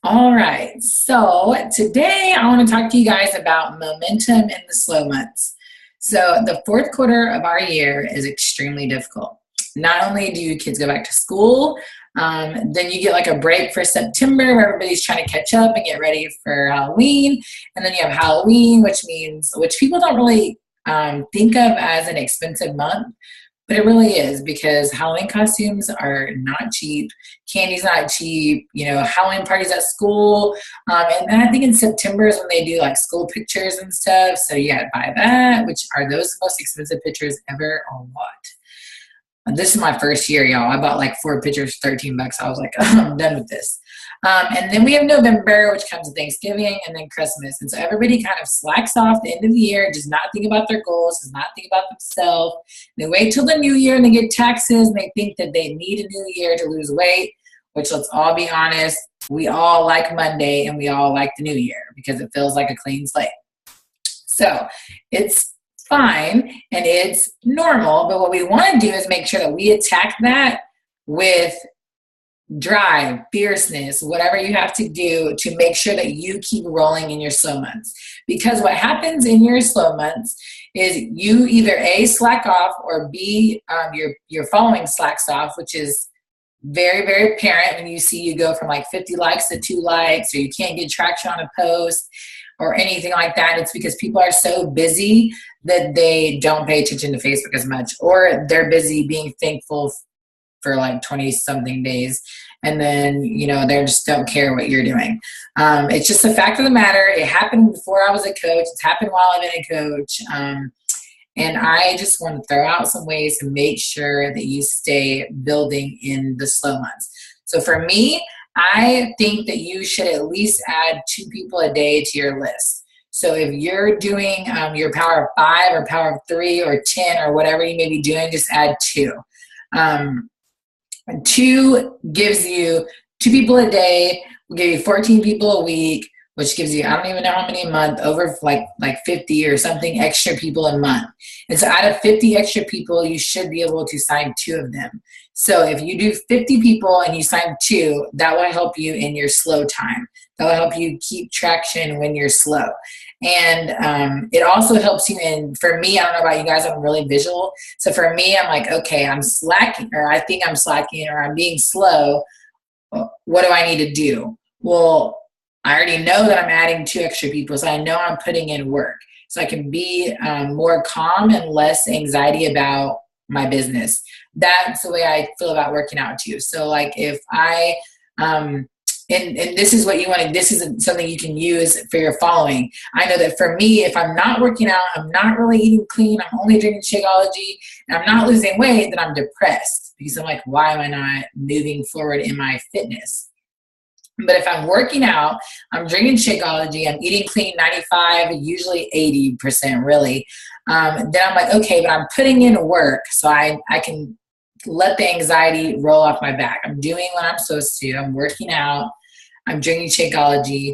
All right, so today I want to talk to you guys about momentum in the slow months. So, the fourth quarter of our year is extremely difficult. Not only do you kids go back to school, then you get like a break for September where everybody's trying to catch up and get ready for Halloween. And then you have Halloween, which people don't really think of as an expensive month. But it really is because Halloween costumes are not cheap. Candy's not cheap. Halloween parties at school. And then I think in September is when they do like school pictures and stuff. So you got to buy that, which are those the most expensive pictures ever or what? This is my first year, y'all. I bought like 4 pictures, $13. I was like, I'm done with this. And then we have November, which comes with Thanksgiving and then Christmas. And so everybody kind of slacks off the end of the year, does not think about their goals, does not think about themselves. They wait till the new year and they get taxes and they think that they need a new year to lose weight, which let's all be honest, we all like Monday and we all like the new year because it feels like a clean slate. So it's fine and it's normal, but what we want to do is make sure that we attack that with drive, fierceness, whatever you have to do to make sure that you keep rolling in your slow months. Because what happens in your slow months is you either A, slack off, or B, your following slacks off, which is very, very apparent when you see you go from like 50 likes to 2 likes, or you can't get traction on a post or anything like that. It's because people are so busy that they don't pay attention to Facebook as much, or they're busy being thankful for like 20 something days. And then, they just don't care what you're doing. It's just a fact of the matter. It happened before I was a coach. It's happened while I've been a coach. And I just want to throw out some ways to make sure that you stay building in the slow months. So for me, I think that you should at least add 2 people a day to your list. So if you're doing your power of 5 or power of 3 or 10 or whatever you may be doing, just add 2. And 2 gives you 2 people a day, will give you 14 people a week, which gives you, I don't even know how many a month, over like 50 or something extra people a month. And so out of 50 extra people, you should be able to sign 2 of them. So if you do 50 people and you sign 2, that will help you in your slow time. That will help you keep traction when you're slow. And it also helps you in, for me, I don't know about you guys, I'm really visual. So for me, I'm like, okay, I'm slacking, or I think I'm slacking, or I'm being slow. What do I need to do? Well, I already know that I'm adding 2 extra people, so I know I'm putting in work. So I can be more calm and less anxiety about my business. That's the way I feel about working out too. So like if I, and this is what you want to, this is something you can use for your following. I know that for me, if I'm not working out, I'm not really eating clean, I'm only drinking Shakeology, and I'm not losing weight, then I'm depressed because I'm like, why am I not moving forward in my fitness? But if I'm working out, I'm drinking Shakeology, I'm eating clean 95, usually 80% really, then I'm like, okay, but I'm putting in work so I can let the anxiety roll off my back. I'm doing what I'm supposed to. I'm working out. I'm drinking Shakeology.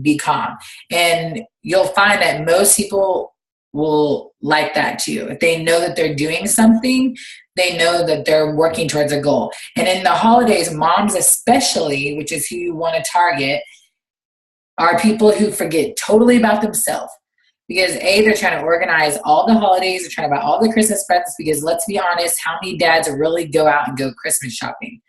Be calm. And you'll find that most people will like that too. If they know that they're doing something, they know that they're working towards a goal. And in the holidays, moms especially, which is who you want to target, are people who forget totally about themselves. Because A, they're trying to organize all the holidays, they're trying to buy all the Christmas presents, because let's be honest, how many dads really go out and go Christmas shopping?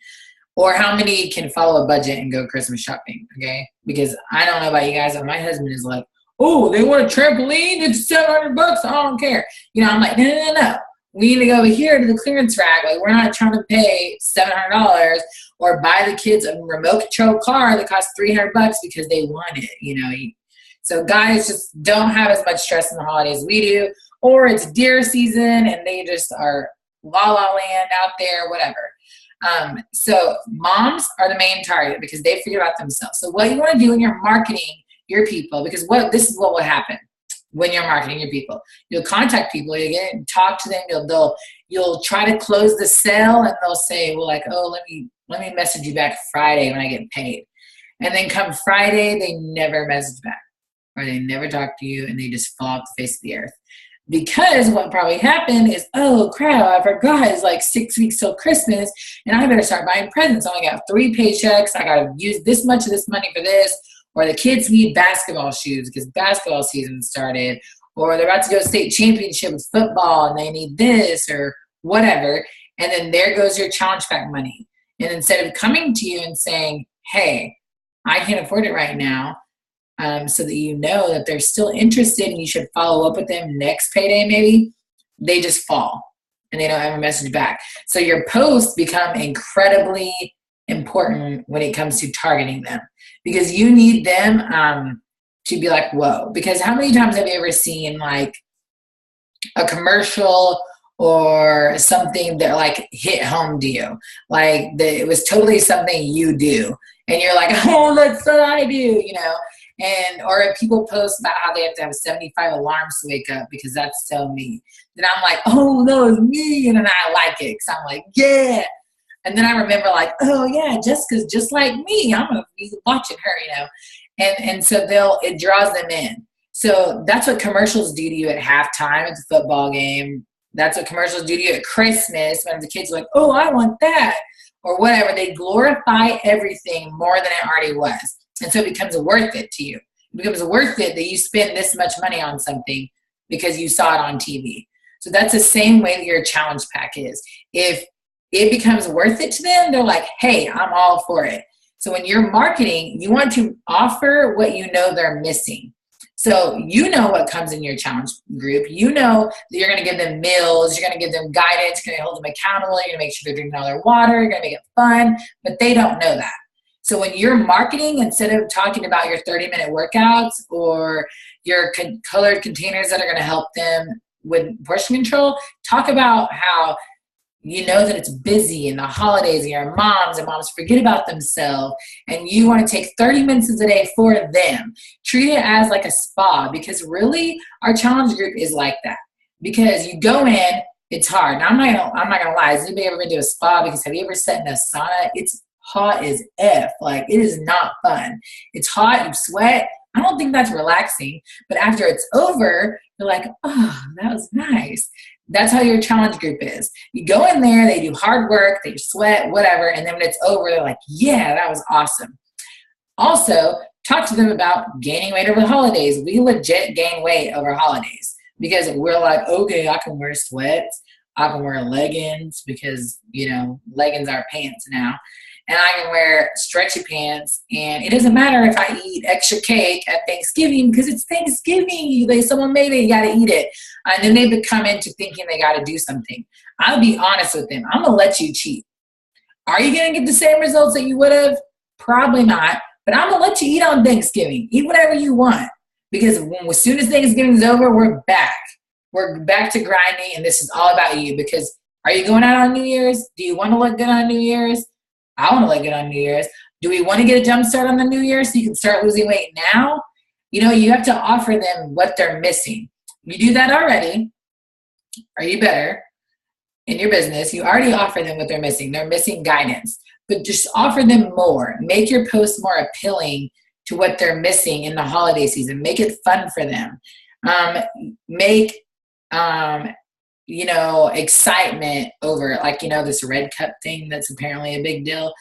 Or how many can follow a budget and go Christmas shopping, okay? Because I don't know about you guys, but my husband is like, oh, they want a trampoline? It's $700. I don't care. I'm like, no. We need to go over here to the clearance rack. Like, we're not trying to pay $700 or buy the kids a remote control car that costs $300 because they want it, So guys just don't have as much stress in the holidays as we do, or it's deer season and they just are la la land out there, whatever. So moms are the main target because they figure out themselves. So what you want to do when you're marketing your people, because this is what will happen when you're marketing your people. You'll contact people, you talk to them, you'll try to close the sale, and they'll say, well, like, oh, let me message you back Friday when I get paid. And then come Friday, they never message back, or they never talk to you, and they just fall off the face of the earth. Because what probably happened is, oh crap, I forgot it's like 6 weeks till Christmas and I better start buying presents. I only got 3 paychecks. I got to use this much of this money for this. Or the kids need basketball shoes because basketball season started. Or they're about to go state championship with football and they need this or whatever. And then there goes your challenge pack money. And instead of coming to you and saying, hey, I can't afford it right now, so that you know that they're still interested and you should follow up with them next payday maybe, they just fall and they don't have a message back. So your posts become incredibly important when it comes to targeting them because you need them to be like, whoa. Because how many times have you ever seen like a commercial or something that like hit home to you? Like it was totally something you do. And you're like, oh, that's what I do, you know? And or if people post about how they have to have 75 alarms to wake up because that's so me. Then I'm like, oh, no, it's me. And then I like it because I'm like, yeah. And then I remember like, oh, yeah, Jessica's just like me. I'm going to be watching her, you know? And so it draws them in. So that's what commercials do to you at halftime at the football game. That's what commercials do to you at Christmas when the kids are like, oh, I want that. Or whatever. They glorify everything more than it already was. And so it becomes worth it to you. It becomes worth it that you spend this much money on something because you saw it on TV. So that's the same way that your challenge pack is. If it becomes worth it to them, they're like, hey, I'm all for it. So when you're marketing, you want to offer what you know they're missing. So you know what comes in your challenge group. You know that you're going to give them meals, you're going to give them guidance, you're going to hold them accountable, you're going to make sure they're drinking all their water, you're going to make it fun, but they don't know that. So when you're marketing, instead of talking about your 30-minute workouts or your colored containers that are going to help them with portion control, talk about how you know that it's busy in the holidays and your moms forget about themselves and you want to take 30 minutes a day for them. Treat it as like a spa because really our challenge group is like that. Because you go in, it's hard. Now, I'm not gonna lie. Has anybody ever been to a spa? Because have you ever sat in a sauna? It's hot as F. Like, it is not fun. It's hot, you sweat. I don't think that's relaxing. But after it's over, you're like, oh, that was nice. That's how your challenge group is. You go in there, they do hard work, they sweat, whatever, and then when it's over, they're like, yeah, that was awesome. Also, talk to them about gaining weight over the holidays. We legit gain weight over holidays because we're like, okay, I can wear sweats. I can wear leggings because, you know, leggings are pants now. And I can wear stretchy pants. And it doesn't matter if I eat extra cake at Thanksgiving because it's Thanksgiving. Someone made it, you got to eat it. And then they become into thinking they got to do something. I'll be honest with them. I'm going to let you cheat. Are you going to get the same results that you would have? Probably not. But I'm going to let you eat on Thanksgiving. Eat whatever you want. Because as soon as Thanksgiving is over, we're back. We're back to grinding, and this is all about you. Because are you going out on New Year's? Do you want to look good on New Year's? I want to look good on New Year's. Do we want to get a jump start on the New Year so you can start losing weight now? You know, you have to offer them what they're missing. You do that already. Are you better in your business? You already offer them what they're missing. They're missing guidance. But just offer them more. Make your post more appealing to what they're missing in the holiday season. Make it fun for them. Make excitement over, like, this red cup thing that's apparently a big deal.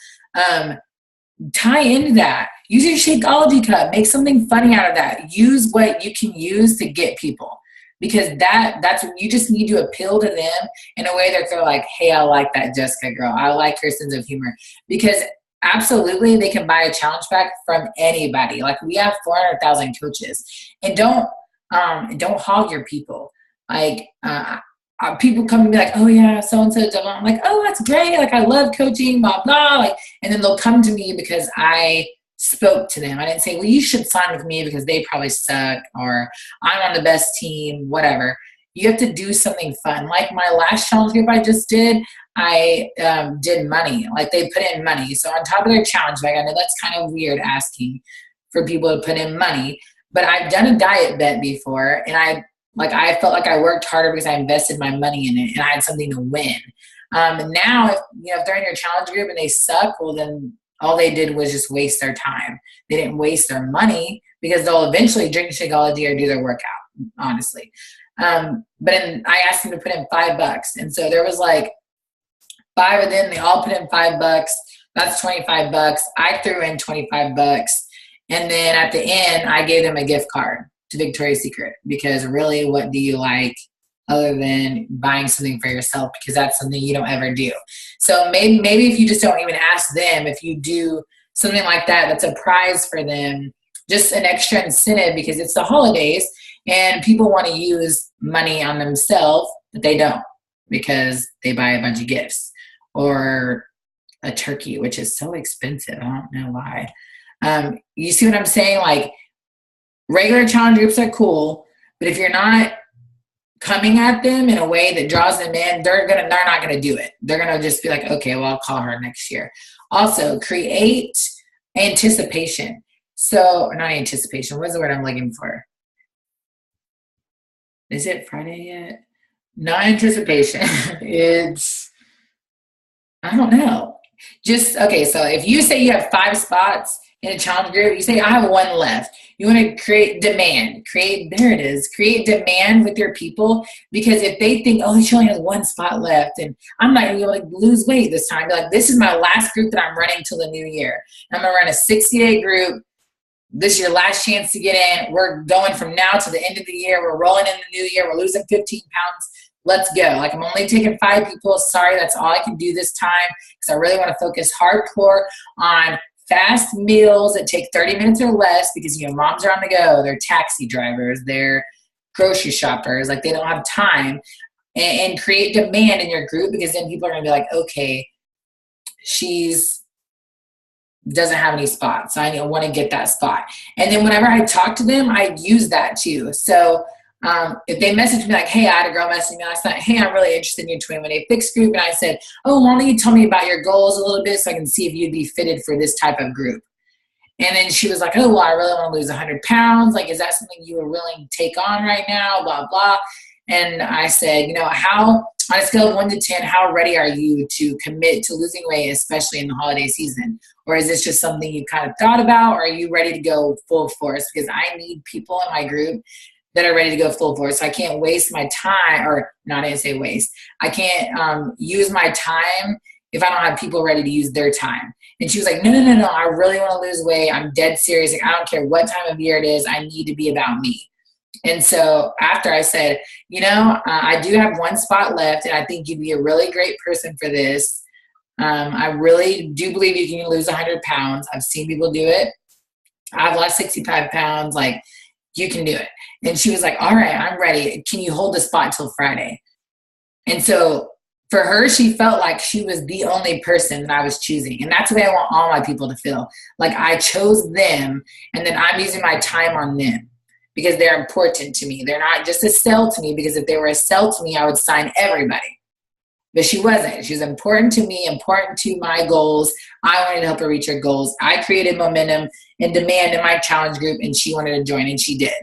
Tie into that. Use your Shakeology cup. Make something funny out of that. Use what you can use to get people. Because that's what you just need to appeal to them in a way that they're like, hey, I like that Jessica girl. I like her sense of humor. Because absolutely they can buy a challenge pack from anybody. Like, we have 400,000 coaches. And don't hog your people. Like, people come and be like, oh yeah, so-and-so. I'm like, oh, that's great. Like, I love coaching, blah, blah. Like, and then they'll come to me because I spoke to them. I didn't say, well, you should sign with me because they probably suck, or I'm on the best team, whatever. You have to do something fun. Like my last challenge group I just did, I did money. Like, they put in money. So on top of their challenge, like, I know that's kind of weird asking for people to put in money, but I've done a diet bet before, and I felt like I worked harder because I invested my money in it and I had something to win. And now, if they're in your challenge group and they suck, well, then all they did was just waste their time. They didn't waste their money because they'll eventually drink Shakeology or do their workout, honestly. But I asked them to put in $5. And so there was like 5 of them, they all put in $5. That's $25. I threw in $25. And then at the end, I gave them a gift card to Victoria's Secret, because really, what do you like other than buying something for yourself? Because that's something you don't ever do. So maybe if you just don't even ask them, if you do something like that, that's a prize for them, just an extra incentive, because it's the holidays and people want to use money on themselves, but they don't, because they buy a bunch of gifts or a turkey, which is so expensive. I don't know why. You see what I'm saying? Like, regular challenge groups are cool, but if you're not coming at them in a way that draws them in, they're not gonna do it. They're gonna just be like, okay, well, I'll call her next year. Also, create anticipation. So, not anticipation. What's the word I'm looking for? Is it Friday yet? Not anticipation. It's, I don't know. Just, okay, so if you say you have 5 spots in a challenge group, you say, I have 1 left. You want to create demand. There it is. Create demand with your people, because if they think, oh, she only has 1 spot left and I'm not going to be able to lose weight this time, be like, this is my last group that I'm running till the new year. I'm going to run a 60-day group. This is your last chance to get in. We're going from now to the end of the year. We're rolling in the new year. We're losing 15 pounds. Let's go. Like, I'm only taking 5 people. Sorry, that's all I can do this time, because I really want to focus hardcore on fast meals that take 30 minutes or less, because, you know, moms are on the go. They're taxi drivers. They're grocery shoppers. Like, they don't have time. And create demand in your group, because then people are going to be like, okay, she's doesn't have any spots. I want to get that spot. And then whenever I talk to them, I use that too. So if they message me like, hey, I had a girl message me last night, hey, I'm really interested in your 21-day fixed group. And I said, oh, why don't you tell me about your goals a little bit so I can see if you'd be fitted for this type of group. And then she was like, oh, well, I really want to lose 100 pounds. Like, is that something you are willing to take on right now? Blah, blah. And I said, you know, on a scale of 1 to 10, how ready are you to commit to losing weight, especially in the holiday season? Or is this just something you kind of thought about? Or are you ready to go full force? Because I need people in my group that are ready to go full force. So I can't waste my time, or not, I didn't say waste. I can't use my time if I don't have people ready to use their time. And she was like, no, I really want to lose weight. I'm dead serious. Like, I don't care what time of year it is. I need to be about me. And so after I said, you know, I do have 1 spot left, and I think you'd be a really great person for this. I really do believe you can lose 100 pounds. I've seen people do it. I've lost 65 pounds. Like, you can do it. And she was like, all right, I'm ready. Can you hold the spot until Friday? And so for her, she felt like she was the only person that I was choosing. And that's the way I want all my people to feel. Like, I chose them, and then I'm using my time on them, because they're important to me. They're not just a sell to me, because if they were a sell to me, I would sign everybody. But she wasn't. She was important to me, important to my goals. I wanted to help her reach her goals. I created momentum and demand in my challenge group, and she wanted to join, and she did.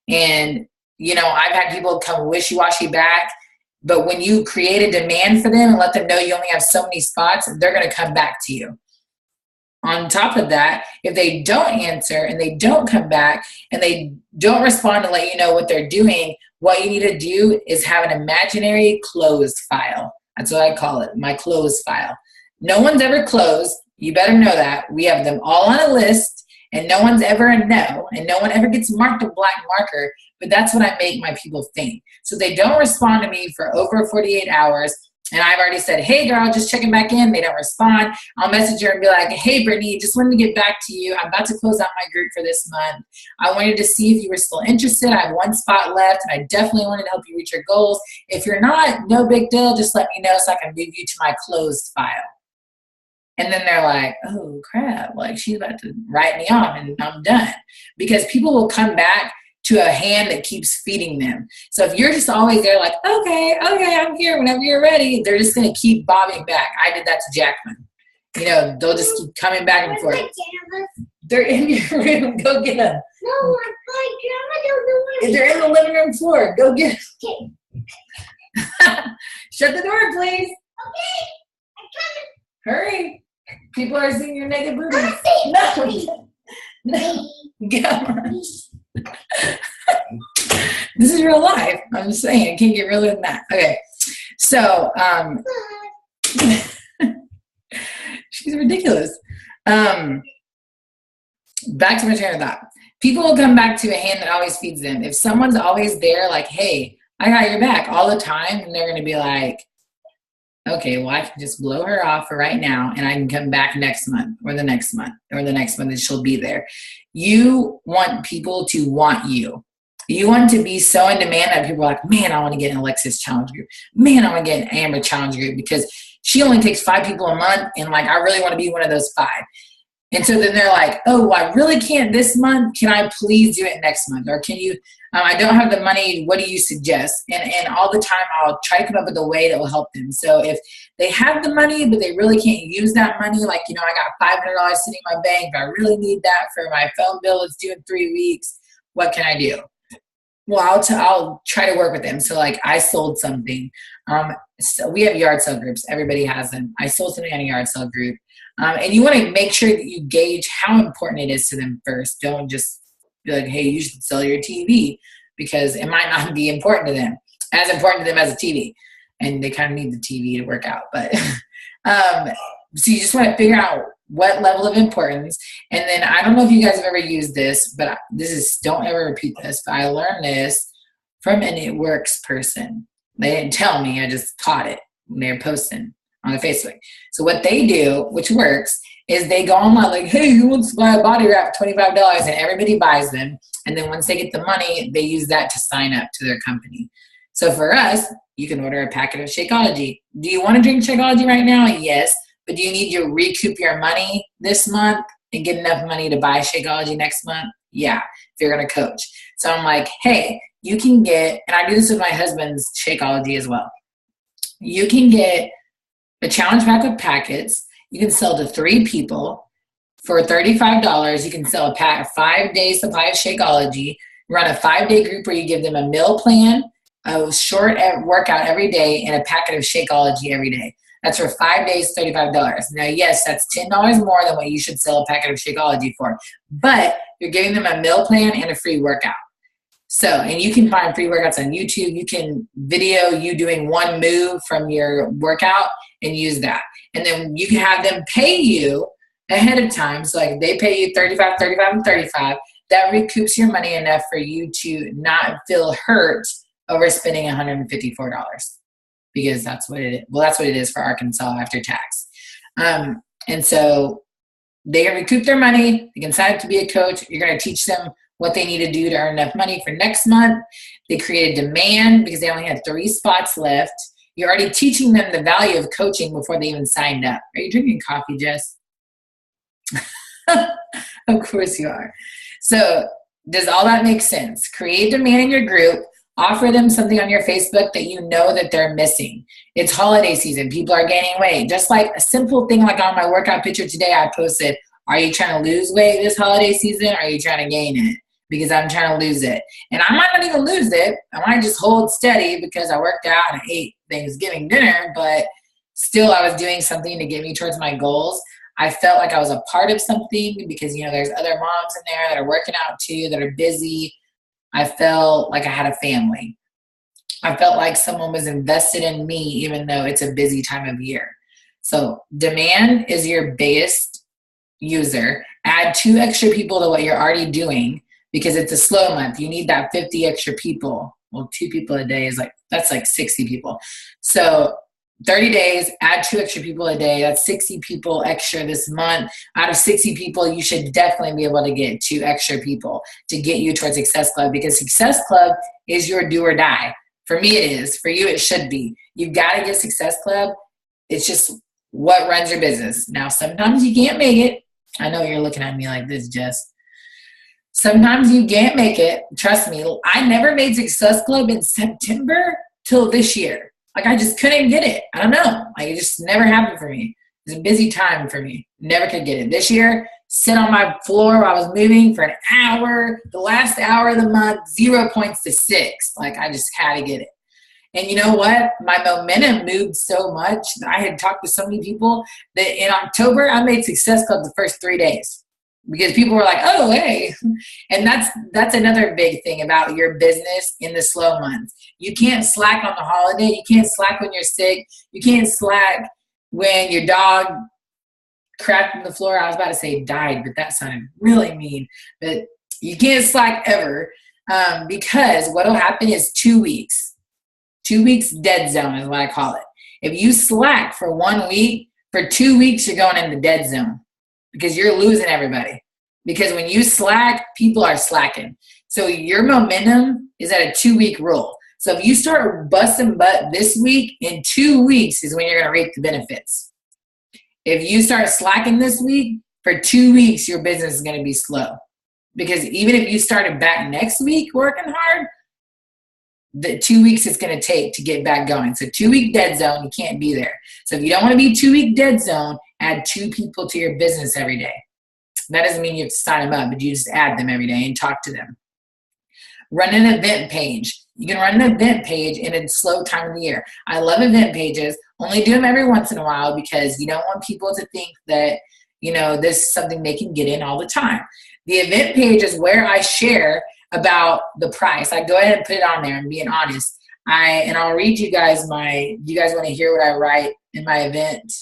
And, you know, I've had people come wishy-washy back, but when you create a demand for them and let them know you only have so many spots, they're going to come back to you. On top of that, if they don't answer and they don't come back and they don't respond to let you know what they're doing, what you need to do is have an imaginary closed file. That's what I call it, my closed file. No one's ever closed. You better know that. We have them all on a list, and no one's ever a no, and no one ever gets marked a black marker, but that's what I make my people think. So they don't respond to me for over 48 hours. And I've already said, hey, girl, just checking back in. They don't respond. I'll message her and be like, hey, Brittany, just wanted to get back to you. I'm about to close out my group for this month. I wanted to see if you were still interested. I have 1 spot left, and I definitely wanted to help you reach your goals. If you're not, no big deal. Just let me know so I can move you to my closed file. And then they're like, oh, crap. Like, she's about to write me off, and I'm done. Because people will come back to a hand that keeps feeding them. So if you're just always there like, okay, I'm here whenever you're ready, they're just going to keep bobbing back. I did that to Jacqueline. You know, they'll just keep coming back and forth. They're in your room. Go get them. No, my grandma don't know where. They're in the living room floor. Go get them. Okay. Shut the door, please. Okay. I'm coming. Hurry. People are seeing your naked booty. No. Go. This is real life. I'm just saying, it can't get realer than that. Okay. So, she's ridiculous. Back to my train of thought. People will come back to a hand that always feeds them. If someone's always there, like, hey, I got your back all the time, and they're going to be like, okay, well, I can just blow her off for right now, and I can come back next month or the next month or the next month, and she'll be there. You want people to want you. You want to be so in demand that people are like, man, I want to get an Alexis challenge group. Man, I want to get an Amber challenge group because she only takes 5 people a month, and like, I really want to be one of those 5. And so then they're like, oh, I really can't this month. Can I please do it next month? Or can you, I don't have the money. What do you suggest? And all the time I'll try to come up with a way that will help them. So if they have the money, but they really can't use that money, like, I got $500 sitting in my bank, but I really need that for my phone bill. It's due in 3 weeks. What can I do? Well, I'll try to work with them. So like I sold something. So we have yard sale groups. Everybody has them. I sold something on a yard sale group. And you want to make sure that you gauge how important it is to them first. Don't just be like, hey, you should sell your TV because it might not be important to them, as important to them as a TV. And they kind of need the TV to work out. But so you just want to figure out what level of importance. And then I don't know if you guys have ever used this, but don't ever repeat this. But I learned this from an It Works person. They didn't tell me. I just caught it when they were posting on the Facebook. So what they do, which works, is they go online like, hey, who wants to buy a body wrap for $25? And everybody buys them. And then once they get the money, they use that to sign up to their company. So for us, you can order a packet of Shakeology. Do you want to drink Shakeology right now? Yes. But do you need to recoup your money this month and get enough money to buy Shakeology next month? Yeah, if you're going to coach. So I'm like, hey, you can get, and I do this with my husband's Shakeology as well. You can get a challenge pack of packets. You can sell to 3 people for $35. You can sell a 5-day supply of Shakeology. Run a 5-day group where you give them a meal plan, a short workout every day, and a packet of Shakeology every day. That's for 5 days, $35. Now, yes, that's $10 more than what you should sell a packet of Shakeology for. But you're giving them a meal plan and a free workout. So, and you can find free workouts on YouTube. You can video you doing one move from your workout and use that. And then you can have them pay you ahead of time. So like they pay you $35, $35, and $35. That recoups your money enough for you to not feel hurt over spending $154. Because that's what it is. Well, that's what it is for Arkansas after tax. And so they recoup their money. They can sign up to be a coach. You're going to teach them what they need to do to earn enough money for next month. They create a demand because they only had 3 spots left. You're already teaching them the value of coaching before they even signed up. Are you drinking coffee, Jess? Of course you are. So does all that make sense? Create demand in your group. Offer them something on your Facebook that you know that they're missing. It's holiday season. People are gaining weight. Just like a simple thing like on my workout picture today, I posted, are you trying to lose weight this holiday season? Or are you trying to gain it? Because I'm trying to lose it. And I might not even lose it. I might just hold steady because I worked out and I ate Thanksgiving dinner, but still I was doing something to get me towards my goals. I felt like I was a part of something because, there's other moms in there that are working out too, that are busy. I felt like I had a family. I felt like someone was invested in me, even though it's a busy time of year. So demand is your biggest user. Add 2 extra people to what you're already doing because it's a slow month. You need that 50 extra people. Well, 2 people a day that's like 60 people. So 30 days, add 2 extra people a day. That's 60 people extra this month. Out of 60 people, you should definitely be able to get 2 extra people to get you towards Success Club because Success Club is your do or die. For me, it is. For you, it should be. You've got to get Success Club. It's just what runs your business. Now, sometimes you can't make it. I know you're looking at me like this, Jess. Sometimes you can't make it. Trust me. I never made Success Club in September till this year. Like, I just couldn't get it. I don't know. Like, it just never happened for me. It was a busy time for me. Never could get it. This year, sit on my floor while I was moving for an hour. The last hour of the month, 0 points to 6. Like, I just had to get it. And you know what? My momentum moved so much. I had talked to so many people that in October, I made Success Club the first 3 days. because people were like, oh, hey. And that's another big thing about your business in the slow months. You can't slack on the holiday. You can't slack when you're sick. You can't slack when your dog crapped on the floor. I was about to say died, but that sounded really mean. But you can't slack ever, because what will happen is 2 weeks. 2 weeks dead zone is what I call it. If you slack for 1 week, for 2 weeks, you're going in the dead zone because you're losing everybody. Because when you slack, people are slacking. So your momentum is at a 2 week rule. So if you start busting butt this week, in 2 weeks is when you're going to reap the benefits. If you start slacking this week, for 2 weeks, your business is going to be slow. Because even if you started back next week working hard, the 2 weeks it's going to take to get back going. So 2 week dead zone, you can't be there. So if you don't want to be 2 week dead zone, add 2 people to your business every day. That doesn't mean you have to sign them up, but you just add them every day and talk to them. Run an event page. You can run an event page in a slow time of the year. I love event pages. Only do them every once in a while because you don't want people to think that, this is something they can get in all the time. The event page is where I share about the price. I go ahead and put it on there and being honest. I'll read you guys do you guys want to hear what I write in my event?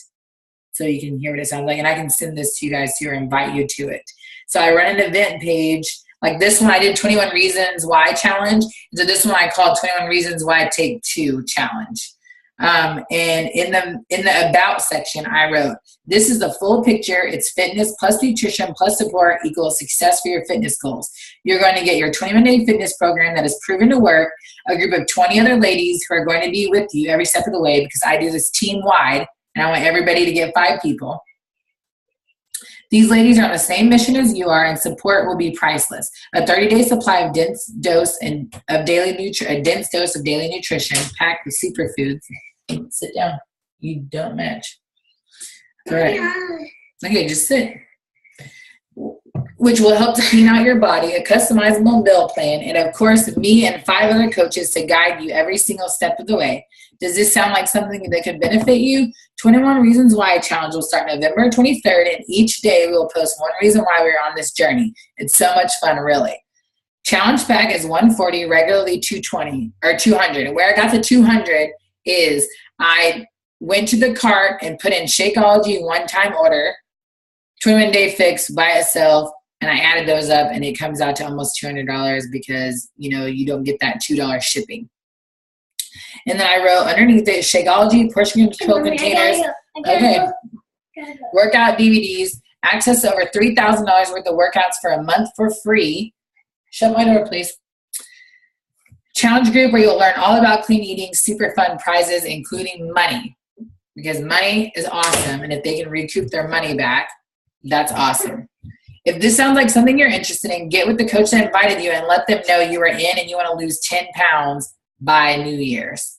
So you can hear what it sounds like. And I can send this to you guys too or invite you to it. So I run an event page. Like this one, I did 21 Reasons Why Challenge. So this one I called 21 Reasons Why Take 2 Challenge. And in the About section, I wrote, this is the full picture. It's fitness plus nutrition plus support equals success for your fitness goals. You're going to get your 21-day fitness program that is proven to work, a group of 20 other ladies who are going to be with you every step of the way because I do this team-wide, and I want everybody to get 5 people. These ladies are on the same mission as you are, and support will be priceless. A 30-day supply of a dense dose of daily nutrition packed with superfoods. Sit down. You don't match. All right. Okay, just sit. Which will help to clean out your body, a customizable meal plan, and of course, me and 5 other coaches to guide you every single step of the way. Does this sound like something that could benefit you? 21 Reasons Why Challenge will start November 23rd, and each day we will post one reason why we're on this journey. It's so much fun, really. Challenge pack is $140, regularly $220 or $200. And where I got the $200 is I went to the cart and put in Shakeology one-time order, 21-day fix by itself, and I added those up, and it comes out to almost $200 because, you don't get that $2 shipping. And then I wrote underneath it, Shakeology, portion control containers, workout DVDs, access to over $3,000 worth of workouts for a month for free. Shut my door, please. Challenge group where you'll learn all about clean eating, super fun prizes, including money. Because money is awesome, and if they can recoup their money back, that's awesome. If this sounds like something you're interested in, get with the coach that invited you and let them know you are in and you want to lose 10 pounds by New Year's.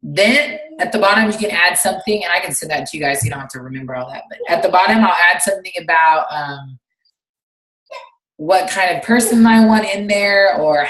Then at the bottom, you can add something, and I can send that to you guys so you don't have to remember all that. But at the bottom, I'll add something about what kind of person I want in there, or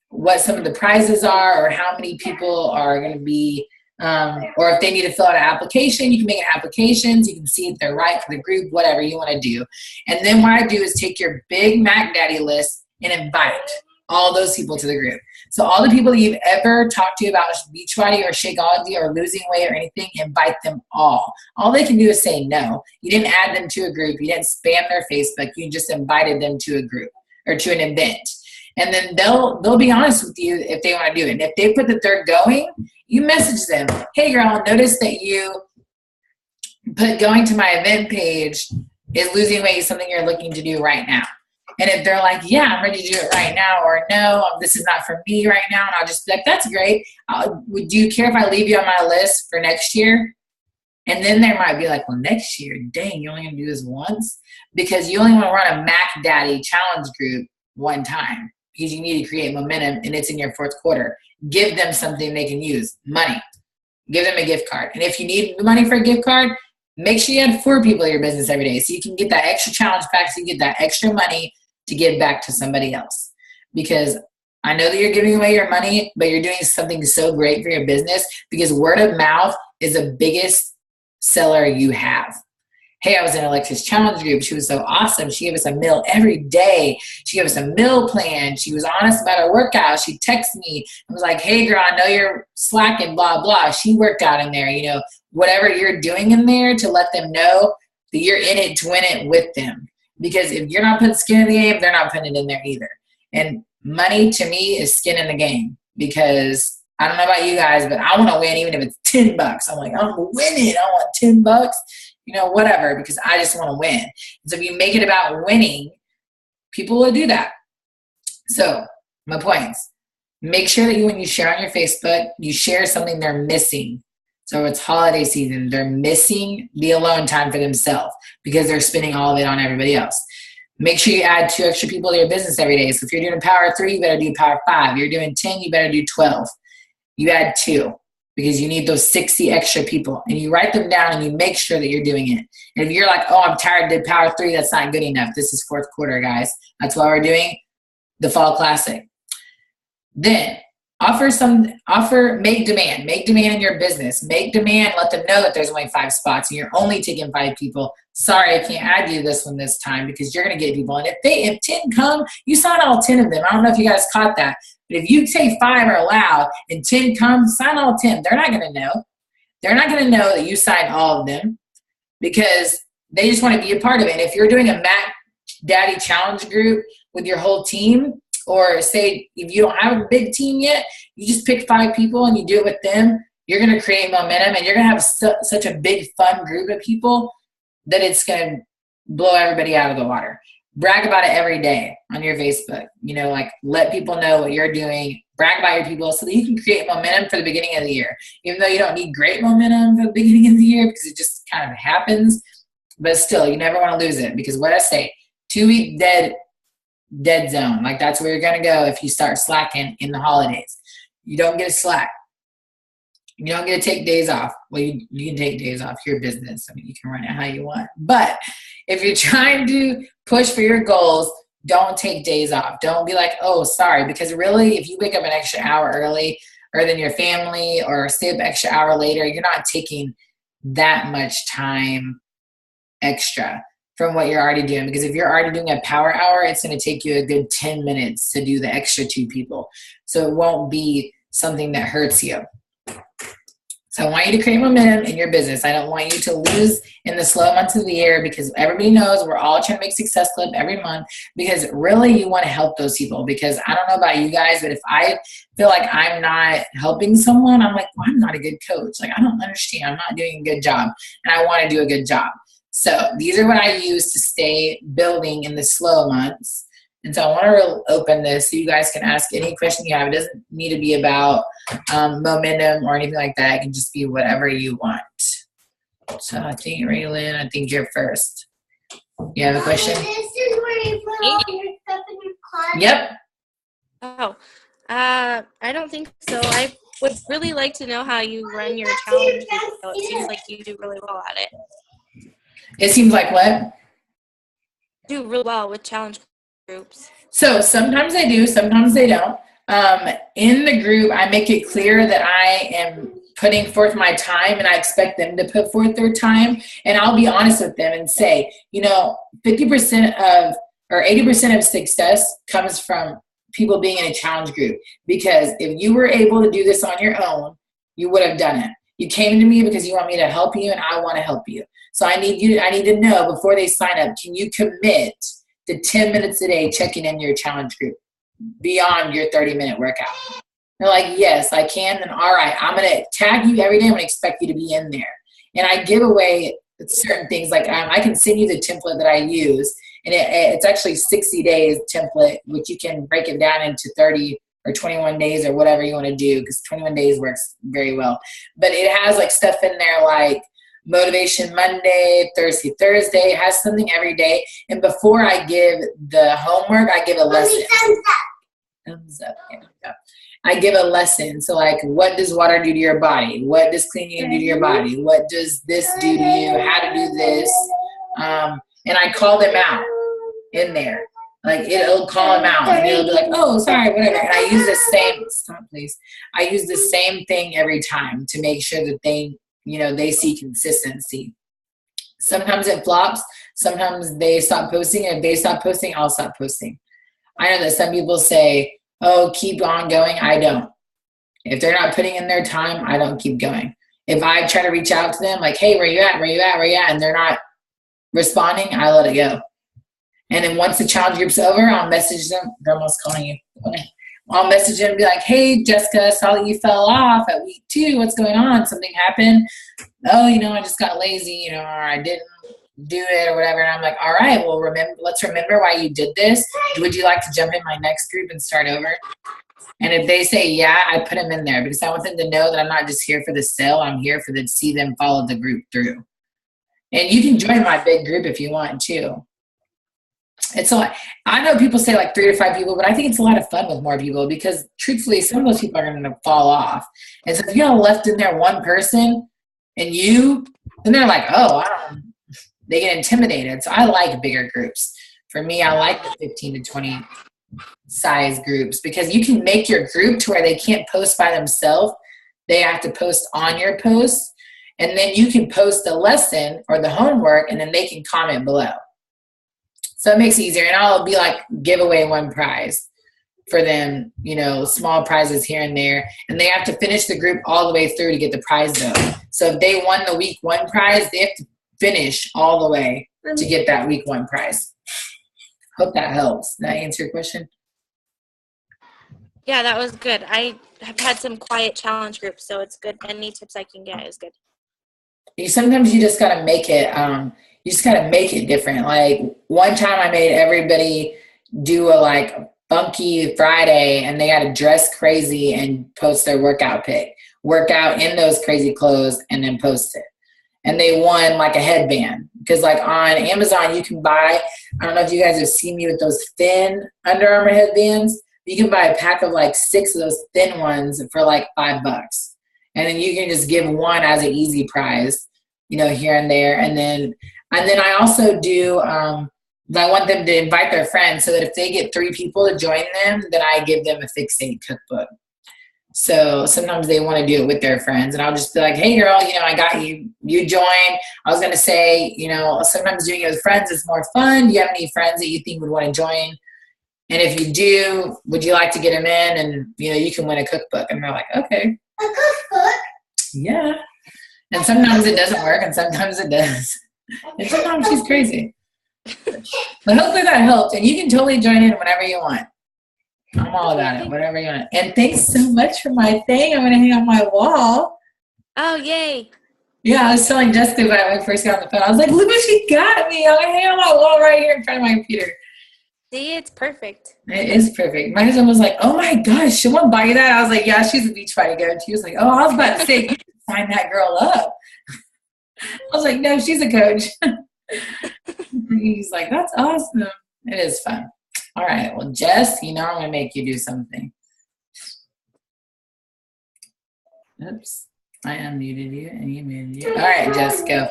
what some of the prizes are, or how many people are going to be, or if they need to fill out an application, you can make an application so you can see if they're right for the group, whatever you want to do. And then what I do is take your big Mac Daddy list and invite all those people to the group. So all the people that you've ever talked to about Beachbody or Shakeology or losing weight or anything, invite them all. All they can do is say no. You didn't add them to a group. You didn't spam their Facebook. You just invited them to a group or to an event. And then they'll be honest with you if they want to do it. And if they put that they're going, you message them. Hey, girl, I noticed that you put going to my event page is losing weight is something you're looking to do right now. And if they're like, yeah, I'm ready to do it right now, or no, this is not for me right now, and I'll just be like, that's great. Do you care if I leave you on my list for next year? And then they might be like, well, next year, dang, you're only going to do this once? Because you only want to run a Mac Daddy challenge group one time because you need to create momentum, and it's in your 4th quarter. Give them something they can use, money. Give them a gift card. And if you need money for a gift card, make sure you add 4 people in your business every day so you can get that extra challenge pack, so you get that extra money to give back to somebody else. Because I know that you're giving away your money, but you're doing something so great for your business because word of mouth is the biggest seller you have. hey, I was in Alexa's challenge group. She was so awesome. She gave us a meal every day. She gave us a meal plan. She was honest about her workout. She texted me and was like, hey, girl, I know you're slacking, blah, blah. She worked out in there, you know, whatever you're doing in there to let them know that you're in it to win it with them. Because if you're not putting skin in the game, they're not putting it in there either. And money to me is skin in the game, because I don't know about you guys, but I want to win even if it's $10. I'm like, I'm winning. I want $10, you know, whatever, because I just want to win. So if you make it about winning, people will do that. So my points, make sure that when you share on your Facebook, you share something they're missing. So it's holiday season. They're missing the alone time for themselves because they're spending all of it on everybody else. Make sure you add 2 extra people to your business every day. So if you're doing power 3, you better do power 5. If you're doing 10, you better do 12. You add 2 because you need those 60 extra people. And you write them down and you make sure that you're doing it. And if you're like, oh, I'm tired, did power 3, that's not good enough. This is 4th quarter, guys. That's why we're doing the Fall Classic. Then make demand in your business. Make demand, let them know that there's only 5 spots and you're only taking 5 people. Sorry, I can't add you this one this time because you're going to get people. And if 10 come, you sign all 10 of them. I don't know if you guys caught that. But if you say 5 are allowed and 10 come, sign all 10. They're not going to know. They're not going to know that you signed all of them because they just want to be a part of it. And if you're doing a Mac Daddy Challenge group with your whole team, or say if you don't have a big team yet, you just pick 5 people and you do it with them, you're going to create momentum and you're going to have such a big fun group of people that it's going to blow everybody out of the water. Brag about it every day on your Facebook. You know, like let people know what you're doing. Brag about your people so that you can create momentum for the beginning of the year. Even though you don't need great momentum for the beginning of the year because it just kind of happens. But still, you never want to lose it because what I say, 2-week dead zone. Like that's where you're going to go if you start slacking in the holidays. You don't get a slack. You don't get to take days off. Well, you can take days off your business. I mean, you can run it how you want. But if you're trying to push for your goals, don't take days off. Don't be like, oh, sorry. Because really, if you wake up an extra hour early or than your family or stay up an extra hour later, you're not taking that much time extra from what you're already doing. Because if you're already doing a power hour, it's going to take you a good 10 minutes to do the extra 2 people. So it won't be something that hurts you. So I want you to create momentum in your business. I don't want you to lose in the slow months of the year because everybody knows we're all trying to make Success Club every month because really you want to help those people because I don't know about you guys, but if I feel like I'm not helping someone, I'm like, well, I'm not a good coach. Like, I don't understand. I'm not doing a good job and I want to do a good job. So these are what I use to stay building in the slow months. And so I want to open this so you guys can ask any question you have. It doesn't need to be about momentum or anything like that. It can just be whatever you want. So I think, Raylan, I think you're first. You have a question? This is where you put all your stuff in your closet? Yep. Oh, I don't think so. I would really like to know how you run your challenge. So it seems like you do really well at it. It seems like what? Do really well with challenge groups. So sometimes I do, sometimes they don't. In the group, I make it clear that I am putting forth my time and I expect them to put forth their time. And I'll be honest with them and say, 50% of or 80% of success comes from people being in a challenge group. Because if you were able to do this on your own, you would have done it. You came to me because you want me to help you and I want to help you. So I need to know before they sign up, can you commit to 10 minutes a day checking in your challenge group beyond your 30-minute workout? They're like, yes, I can. And all right, I'm going to tag you every day. I'm going to expect you to be in there. And I give away certain things. Like I can send you the template that I use. And it's actually 60 days template, which you can break it down into 30 or 21 days or whatever you want to do, because 21 days works very well. But it has like stuff in there like Motivation Monday, Thursday, it has something every day. And before I give the homework, I give a lesson. Thumbs up. There we go. I give a lesson. So like, what does water do to your body? What does cleaning do to your body? What does this do to you? How to do this? And I call them out in there. Like it'll call them out and it'll be like, oh, sorry, whatever. And I use the same, stop please. I use the same thing every time to make sure that they see consistency. Sometimes it flops. Sometimes they stop posting. And if they stop posting, I'll stop posting. I know that some people say, oh, keep on going. I don't. If they're not putting in their time, I don't keep going. If I try to reach out to them, like, hey, where you at? Where you at? Where you at? And they're not responding, I let it go. And then once the challenge group's over, I'll message them. Grandma's calling you. Okay. I'll message them and be like, hey, Jessica, saw that you fell off at week 2. What's going on? Something happened? Oh, I just got lazy, or I didn't do it or whatever. And I'm like, all right, well, let's remember why you did this. Would you like to jump in my next group and start over? And if they say, yeah, I put them in there because I want them to know that I'm not just here for the sale. I'm here to see them follow the group through. And you can join my big group if you want to. It's a lot. I know people say like 3 to 5 people, but I think it's a lot of fun with more people because truthfully, some of those people are going to fall off. And so if you have left in there one person and then they're like, oh, they get intimidated. So I like bigger groups. For me, I like the 15 to 20 size groups because you can make your group to where they can't post by themselves. They have to post on your post. And then you can post the lesson or the homework and then they can comment below. So it makes it easier. And I'll be like, give away 1 prize for them, small prizes here and there. And they have to finish the group all the way through to get the prize though. So if they won the week 1 prize, they have to finish all the way to get that week 1 prize. Hope that helps. Did I answer your question? Yeah, that was good. I have had some quiet challenge groups, so it's good. Any tips I can get is good. Sometimes you just got to make it, different. Like one time I made everybody do a funky Friday and they got to dress crazy and post their workout pic, workout in those crazy clothes and then post it. And they won a headband because on Amazon you can buy, I don't know if you guys have seen me with those thin Under Armour headbands. You can buy a pack of 6 of those thin ones for $5. And then you can just give one as an easy prize, here and there. And then I also do, I want them to invite their friends so that if they get 3 people to join them, then I give them a Fix 8 cookbook. So sometimes they want to do it with their friends. And I'll just be like, hey, girl, I got you. You join. I was going to say, sometimes doing it with friends is more fun. Do you have any friends that you think would want to join? And if you do, would you like to get them in? And, you can win a cookbook. And they're like, okay. A cookbook? Yeah. And sometimes it doesn't work and sometimes it does. And sometimes she's crazy. But hopefully that helped. And you can totally join in whenever you want. I'm all about it, whatever you want. And thanks so much for my thing. I'm going to hang on my wall. Oh, yay. Yeah, I was telling Jessica when I first got on the phone. I was like, look what she got me. I'm going to hang on my wall right here in front of my computer. See, it's perfect. It is perfect. My husband was like, oh my gosh, should one buy you that? I was like, yeah, she's a beach body coach. He was like, oh, I was about to say, you should sign that girl up. I was like, no, she's a coach. He's like, that's awesome. It is fun. All right. Well, Jess, I'm going to make you do something. Oops. I unmuted you and you muted you. All right, Jess, go.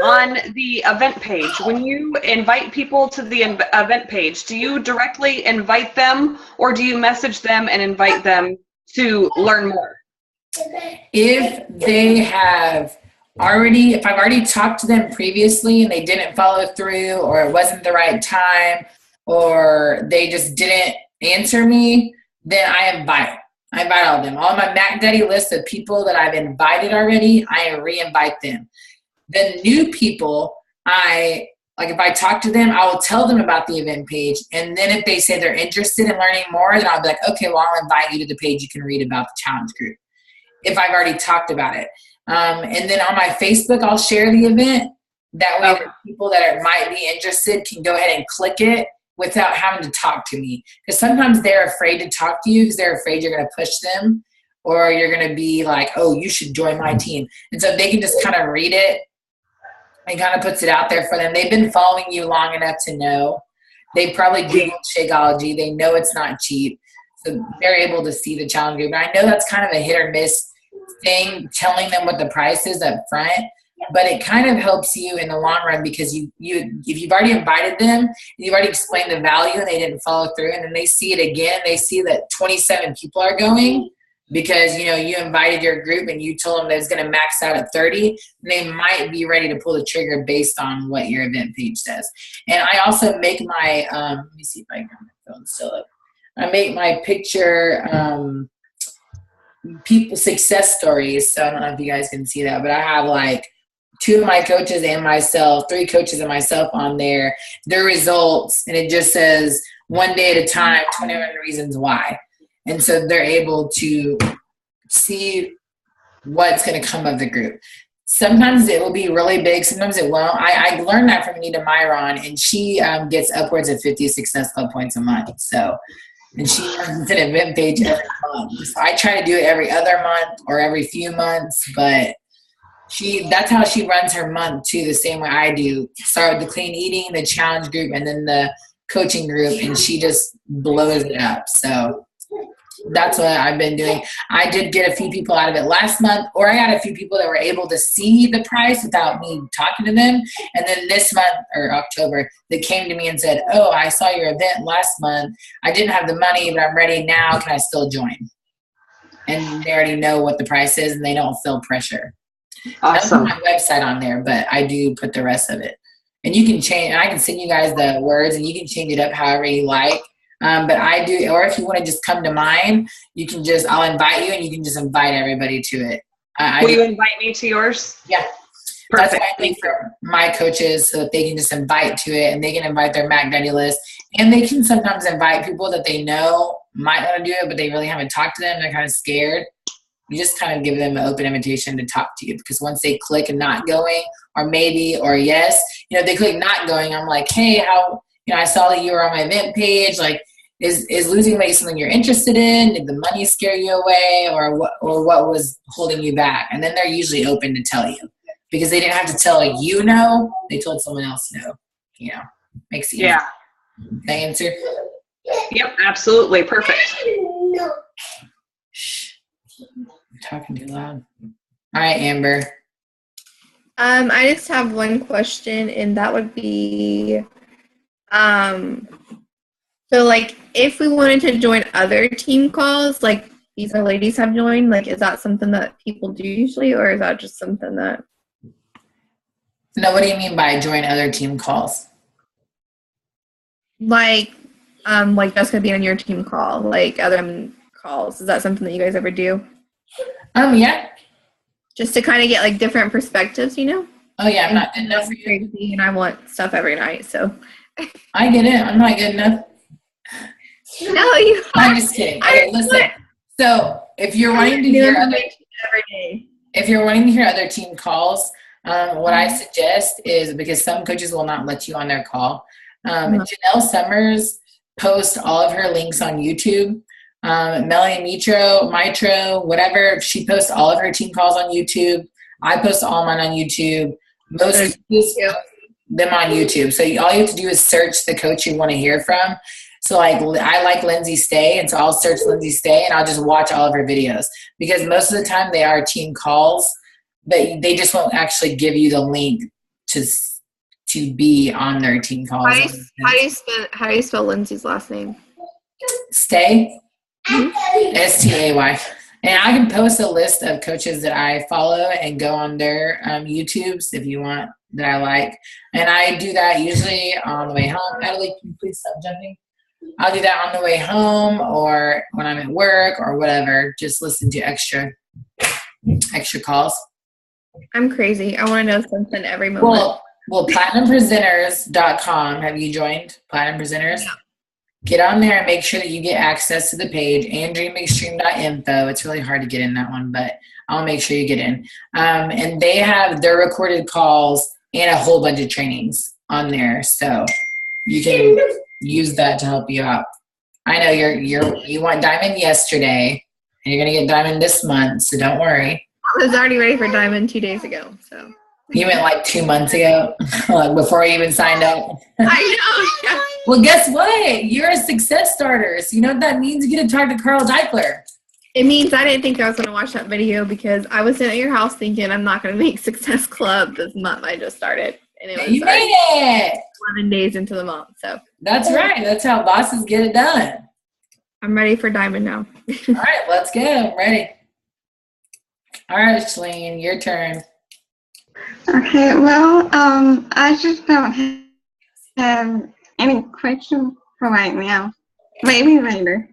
On the event page, when you invite people to the event page, do you directly invite them or do you message them and invite them to learn more? If I've already talked to them previously and they didn't follow through or it wasn't the right time or they just didn't answer me, then I invite all of them. On my Mac Daddy list of people that I've invited already, I re-invite them. The new people, if I talk to them, I will tell them about the event page. And then if they say they're interested in learning more, then I'll be like, okay, well, I'll invite you to the page. You can read about the challenge group if I've already talked about it. And then on my Facebook, I'll share the event. That way the people that might be interested can go ahead and click it without having to talk to me. Because sometimes they're afraid to talk to you because they're afraid you're going to push them or you're going to be like, oh, you should join my team. And so they can just kind of read it. It kind of puts it out there for them. They've been following you long enough to know. They probably Googled Shakeology. They know it's not cheap. So they're able to see the challenge group. And I know that's kind of a hit or miss thing, telling them what the price is up front. But it kind of helps you in the long run because if you've already invited them, you've already explained the value and they didn't follow through, and then they see it again, they see that 27 people are going, because, you know, you invited your group and you told them that it's going to max out at 30, they might be ready to pull the trigger based on what your event page says. And I also make my, let me see if I can get my phone still up. I make my picture, people success stories. So I don't know if you guys can see that, but I have like 2 of my coaches and myself, 3 coaches and myself on there, their results. And it just says 1 day at a time, 21 reasons why. And so they're able to see what's going to come of the group. Sometimes it will be really big. Sometimes it won't. I learned that from Anita Myron, and she gets upwards of 50 Success Club points a month. So, and she runs an event page every month. So I try to do it every other month or every few months, but that's how she runs her month too, the same way I do. Start with the clean eating, the challenge group, and then the coaching group, and she just blows it up. So that's what I've been doing. I did get a few people out of it last month, or I got a few people that were able to see the price without me talking to them. And then this month, or October, they came to me and said, oh, I saw your event last month. I didn't have the money, but I'm ready now. Can I still join? And they already know what the price is, and they don't feel pressure. Awesome. I don't put my website on there, but I do put the rest of it. And you can change, and I can send you guys the words, and you can change it up however you like. But I do, or if you want to just come to mine, you can just, I'll invite you and you can just invite everybody to it. Will you invite me to yours? Yeah. Perfect. That's what I think for my coaches, so that they can just invite to it and they can invite their Mac Daddy list. And they can sometimes invite people that they know might want to do it, but they really haven't talked to them. They're kind of scared. You just kind of give them an open invitation to talk to you, because once they click and not going, or maybe, or yes, you know, if they click not going, I'm like, hey, how, you know, I saw that you were on my event page. Like, is losing weight something you're interested in? Did the money scare you away, or what was holding you back? And then they're usually open to tell you, because they didn't have to tell you no. They told someone else no. You know, makes it easy. Yeah. The answer. Yep, absolutely. Perfect. I'm talking too loud. All right, Amber. I just have one question, and that would be, so like if we wanted to join other team calls, like these other ladies have joined, like is that something that people do usually, or is that just something that? No, what do you mean by join other team calls? Like that's gonna be on your team call, like other calls. Is that something that you guys ever do? Yeah. Just to kind of get like different perspectives, you know? Oh yeah, I'm not good enough for you. Crazy, and I want stuff every night, so. I get it. I'm not good enough. No, you are. I'm just kidding. Okay, listen. So if you're wanting to hear every day. If you're wanting to hear other team calls, what I suggest is, because some coaches will not let you on their call, Janelle Summers posts all of her links on YouTube. Melanie Mitro, whatever, she posts all of her team calls on YouTube. I post all mine on YouTube. Most coaches post them on YouTube. So all you have to do is search the coach you want to hear from. So like, I like Lindsay Stay, and so I'll search Lindsay Stay and I'll just watch all of her videos, because most of the time they are team calls, but they just won't actually give you the link to be on their team calls. How do you spell Lindsay's last name? Stay. S-T-A-Y. And I can post a list of coaches that I follow and go on their YouTubes if you want, that I like. And I do that usually on the way home. Natalie, can you please stop jumping? I'll do that on the way home, or when I'm at work, or whatever. Just listen to extra calls. I'm crazy. I want to know something every moment. Well, PlatinumPresenters.com. Have you joined Platinum Presenters? No. Get on there and make sure that you get access to the page, and DreamBigStream.info. It's really hard to get in that one, but I'll make sure you get in. And they have their recorded calls and a whole bunch of trainings on there, so you can use that to help you out. I know you want Diamond yesterday, and you're gonna get Diamond this month, so don't worry. I was already ready for Diamond 2 days ago, so. You went like 2 months ago, like before you even signed up. I know. Yeah. Well, guess what? You're a success starter. So you know what that means? You get to talk to Carl Deichler. It means I didn't think I was going to watch that video, because I was sitting at your house thinking I'm not going to make Success Club this month. I just started. And it was you made it. 11 days into the month. So that's right. That's how bosses get it done. I'm ready for Diamond now. All right, let's go. I'm ready. All right, Shalene, your turn. Okay, well, I just don't have any questions for right now. Maybe later.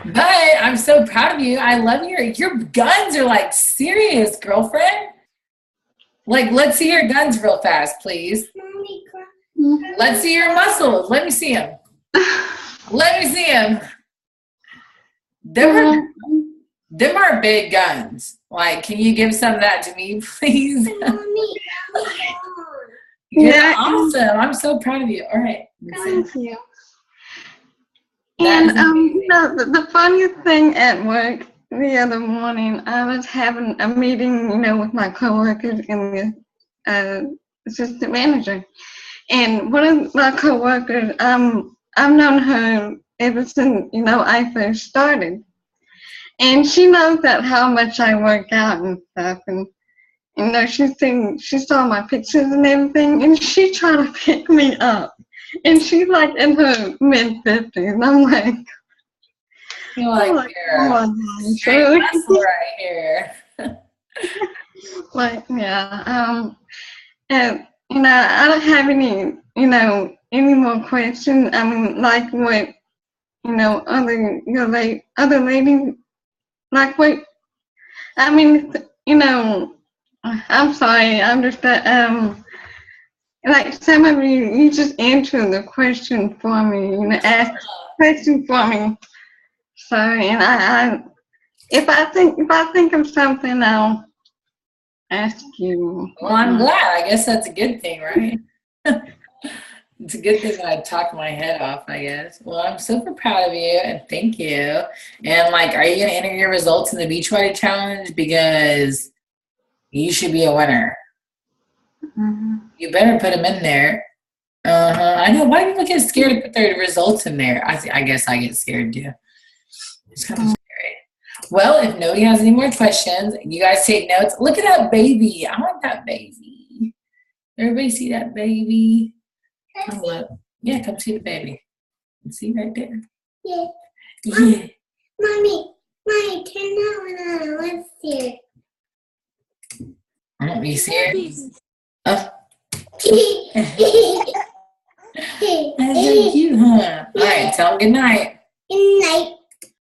But I'm so proud of you. I love your guns are like serious, girlfriend. Like, let's see your guns real fast, please. Let's see your muscles. Let me see them. Let me see them. Them are big guns. Like, can you give some of that to me, please? You're awesome. I'm so proud of you. All right. Thank you. And the funniest thing at work the other morning, I was having a meeting, with my coworkers and the assistant manager. And one of my coworkers, I've known her ever since, I first started. And she knows that how much I work out and stuff. And, she saw my pictures and everything, and she tried to pick me up. And she's like in her mid-50s. I'm like, you're like, oh straight muscle right here. Like, yeah. And, I don't have any, any more questions. I mean, like what, other ladies, like what, I mean, I'm sorry, I'm just, like some of you just answered the question for me, asked the question for me. So, and if I think of something, I'll ask you. Well, I'm glad. I guess that's a good thing, right? It's a good thing that I talked my head off, I guess. Well, I'm super proud of you, and thank you. And, are you going to enter your results in the Beachbody Challenge? Because you should be a winner. Mm-hmm. You better put them in there. I know. Why do people get scared to put their results in there? I guess I get scared, too. It's kind of scary. Well, if nobody has any more questions, you guys take notes. Look at that baby. I want that baby. Everybody see that baby? Come look. Yeah, come see the baby. You see right there? Yeah. Yeah. Mommy, turn that one on. Let's see it. Oh, you see it? Oh. That's so cute, huh? All right, tell them good night. Good night.